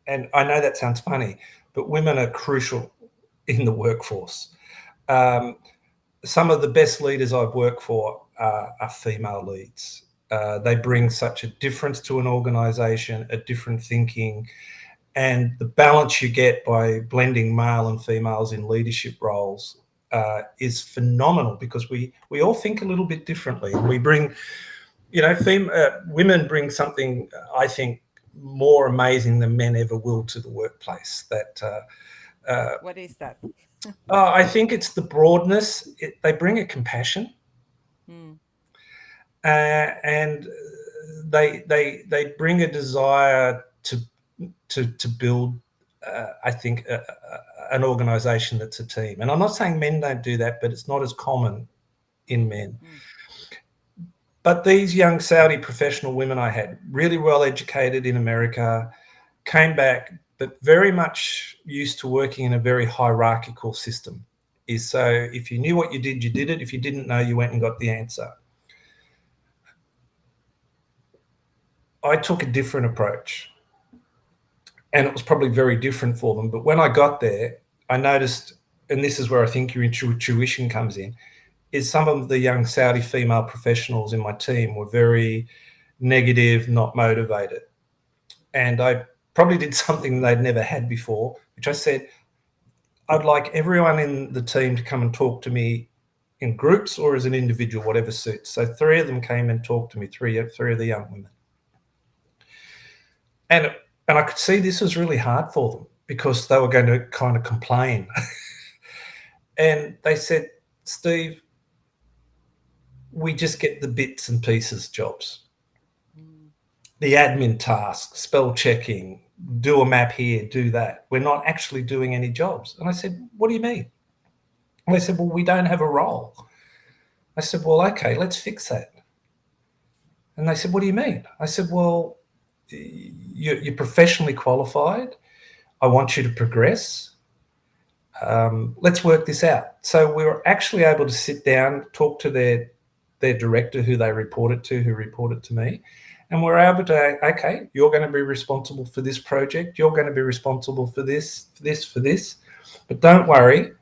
[SPEAKER 2] and I know that sounds funny, but women are crucial in the workforce. Um, some of the best leaders I've worked for are female leads. They bring such a difference to an organisation, a different thinking, and the balance you get by blending male and females in leadership roles is phenomenal because we all think a little bit differently. We bring, women bring something I think more amazing than men ever will to the workplace.
[SPEAKER 1] What is that?
[SPEAKER 2] I think it's the broadness. They bring a compassion,
[SPEAKER 1] Mm,
[SPEAKER 2] and they bring a desire to build. I think an organisation that's a team. And I'm not saying men don't do that, but it's not as common in
[SPEAKER 1] mm,
[SPEAKER 2] men.
[SPEAKER 1] mm,
[SPEAKER 2] But these young Saudi professional women I had, really well educated in America, came back, but very much used to working in a very hierarchical system. Is so if you knew what you did it. If you didn't know, you went and got the answer. I took a different approach, and it was probably very different for them. But when I got there, I noticed, and this is where I think your intuition comes in, is some of the young Saudi female professionals in my team were very negative, not motivated. And I probably did something they'd never had before, which I said, I'd like everyone in the team to come and talk to me in groups or as an individual, whatever suits. So three of them came and talked to me, three of the young women. And I could see this was really hard for them because they were going to kind of complain. And they said, Steve, we just get the bits and pieces jobs.
[SPEAKER 1] mm,
[SPEAKER 2] The admin tasks, spell checking, do a map here, do that. We're not actually doing any jobs. And I said, what do you mean? And they said, well, we don't have a role. I said, well, okay, let's fix that. And they said, what do you mean? I said, well, you're professionally qualified. I want you to progress. Let's work this out. So we were actually able to sit down, talk to their director, who they reported to, who reported to me, and we're able to, okay, you're going to be responsible for this project. You're going to be responsible for this, for this. But don't worry,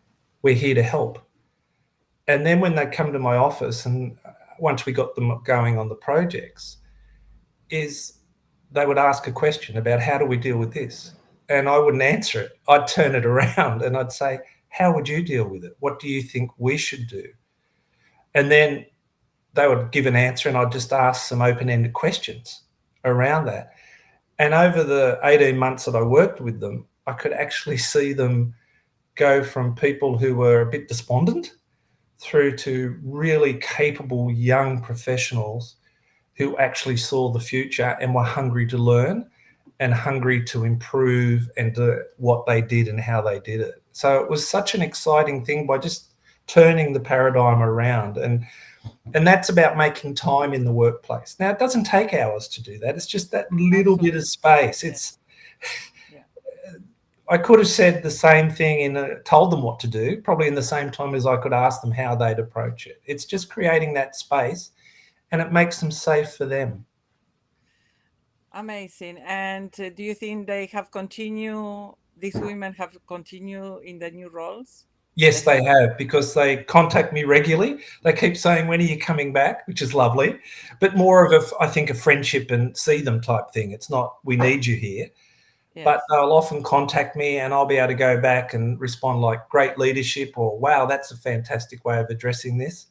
[SPEAKER 2] we're here to help. And then when they come to my office, and once we got them going on the projects, is they would ask a question about how do we deal with this? And I wouldn't answer it. I'd turn it around and I'd say, how would you deal with it? What do you think we should do? And then they would give an answer and I'd just ask some open-ended questions around that. And over the 18 months that I worked with them, I could actually see them go from people who were a bit despondent through to really capable young professionals who actually saw the future and were hungry to learn and hungry to improve and what they did and how they did it. So it was such an exciting thing by just turning the paradigm around. And that's about making time in the workplace. Now, it doesn't take hours to do that. It's just that little bit of
[SPEAKER 1] absolutely.
[SPEAKER 2] space.
[SPEAKER 1] Yeah.
[SPEAKER 2] It's
[SPEAKER 1] Yeah.
[SPEAKER 2] I could have said the same thing and told them what to do, probably in the same time as I could ask them how they'd approach it. It's just creating that space, and it makes them safe for them.
[SPEAKER 1] Amazing. And do you think they have continued, these women have continued in the new roles? They
[SPEAKER 2] Yes, they
[SPEAKER 1] have?
[SPEAKER 2] have, because they contact me regularly. They keep saying, when are you coming back? Which is lovely, but more of I think, a friendship and see them type thing. It's not, we need you here, but
[SPEAKER 1] Yes.
[SPEAKER 2] they'll often contact me and I'll be able to go back and respond like, great leadership, or wow, that's a fantastic way of addressing this.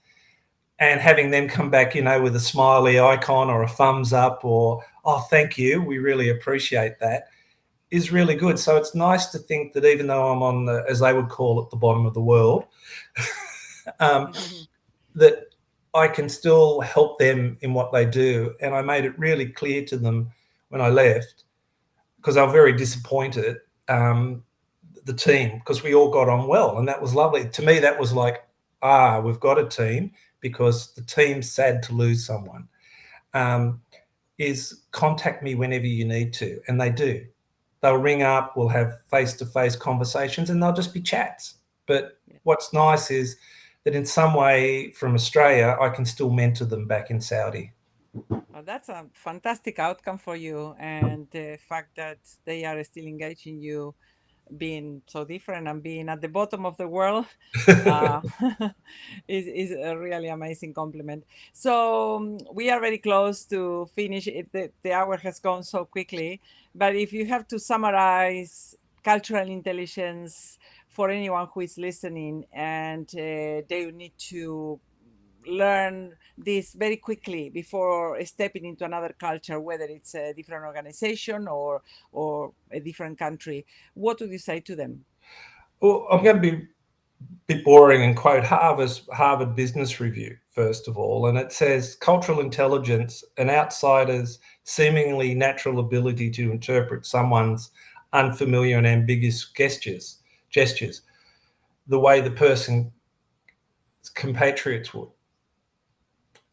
[SPEAKER 2] And having them come back, with a smiley icon or a thumbs up or, oh, thank you, we really appreciate that, is really good. So it's nice to think that even though I'm on the, as they would call it, the bottom of the world, um, that I can still help them in what they do. And I made it really clear to them when I left, because they were very disappointed, the team, because we all got on well. And that was lovely. To me, that was like, we've got a team, because the team's sad to lose someone. um, is contact me whenever you need to, and they do. They'll ring up, we'll have face-to-face conversations, and they'll just be chats. But
[SPEAKER 1] Yeah.
[SPEAKER 2] what's nice is that in some way from Australia, I can still mentor them back in Saudi.
[SPEAKER 1] Well, that's a fantastic outcome for you, and the fact that they are still engaging you, being so different and being at the bottom of the world, uh, is a really amazing compliment. So we are very close to finish it. The hour has gone so quickly, but if you have to summarize cultural intelligence for anyone who is listening, and they need to learn this very quickly before stepping into another culture, whether it's a different organization or a different country, what would you say to them?
[SPEAKER 2] Well, I'm going to be a bit boring and quote Harvard Business Review, first of all. And it says cultural intelligence, an outsider's seemingly natural ability to interpret someone's unfamiliar and ambiguous gestures, the way the person's compatriots would.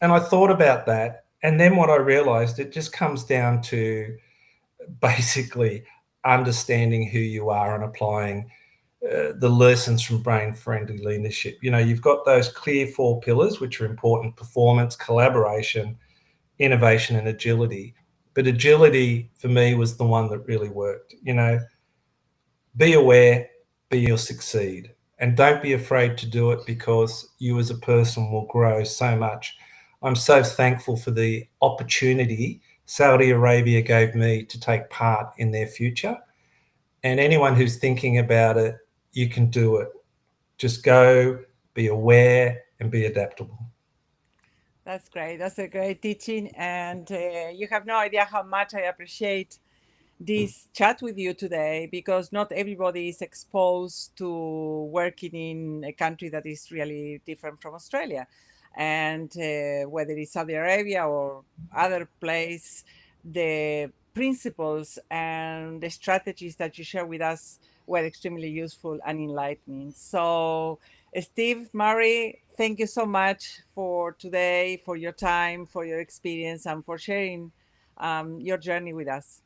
[SPEAKER 2] And I thought about that. And then what I realized, it just comes down to basically understanding who you are and applying the lessons from brain friendly leadership. You know, you've got those clear four pillars, which are important: performance, collaboration, innovation, and agility. But agility for me was the one that really worked. You know, be aware, be you'll succeed. And don't be afraid to do it, because you as a person will grow so much. I'm so thankful for the opportunity Saudi Arabia gave me to take part in their future. And anyone who's thinking about it, you can do it. Just go, be aware, and be adaptable.
[SPEAKER 1] That's great. That's a great teaching. And you have no idea how much I appreciate this chat with you today, because not everybody is exposed to working in a country that is really different from Australia. And whether it's Saudi Arabia or other place, the principles and the strategies that you share with us were extremely useful and enlightening. So, Steve Murray, thank you so much for today, for your time, for your experience, and for sharing your journey with us.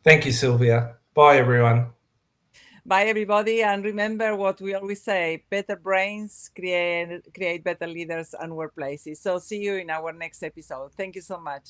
[SPEAKER 2] Thank you, Silvia. Bye, everyone.
[SPEAKER 1] Bye, everybody. And remember what we always say: better brains create better leaders and workplaces. So, see you in our next episode. Thank you so much.